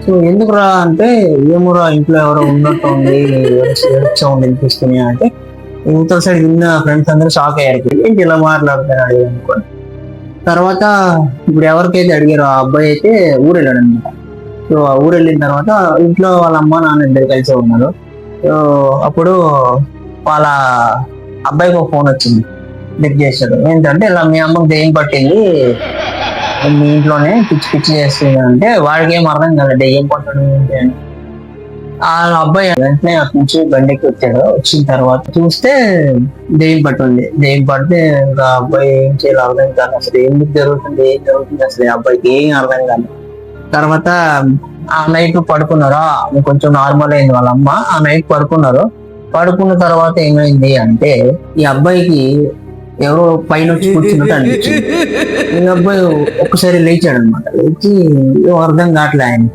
So ఎందుకురా అంటే ఏమోరా ఇంట్లో ఎవరో ఉన్నట్టు ఉంది, సౌండ్ వినిపిస్తుంది అంటే ఇంత సైడ్ విన్న ఫ్రెండ్స్ అందరూ షాక్ అయ్యారు, ఏంటి ఇలా మాట్లాడుతున్నాడు అనుకోండి. తర్వాత ఇప్పుడు ఎవరికైతే అడిగారో ఆ అబ్బాయి అయితే ఊరు వెళ్ళాడు అనమాట. సో ఆ ఊరు వెళ్ళిన తర్వాత ఇంట్లో వాళ్ళ అమ్మ నాన్న ఇద్దరు కలిసి ఉన్నారు. సో అప్పుడు వాళ్ళ అబ్బాయికి ఒక ఫోన్ వచ్చింది, లిఫ్ట్ చేశాడు. ఏంటంటే ఇలా మీ అమ్మకి దెయ్యం పట్టింది, మీ ఇంట్లోనే పిచ్చి పిచ్చి చేస్తుంది అంటే వాడికి ఏం అర్థం కాలేదు దెయ్యం పట్టడం ఏంటి అని. ఆ అబ్బాయి వెంటనే అక్కడి నుంచి బండికి వచ్చాడు. వచ్చిన తర్వాత చూస్తే దెయ్యం పట్టింది. దెయ్యం పడితే ఇంకా అబ్బాయి ఏం చేయాలి అర్థం కాదు, అసలు ఎందుకు జరుగుతుంది ఏం జరుగుతుంది అసలు అబ్బాయికి ఏం అర్థం కాదు. తర్వాత ఆ నైట్ పడుకున్నారు, కొంచెం నార్మల్ అయింది వాళ్ళ అమ్మ. ఆ నైట్ పడుకున్నారు. పడుకున్న తర్వాత ఏమైంది అంటే ఈ అబ్బాయికి ఎవరో పైన వచ్చి కూర్చున్నట్టు అనిపించింది. ఈ అబ్బాయి ఒక్కసారి లేచాడు అనమాట. లేచి ఏం అర్థం కావట్లే ఆయన.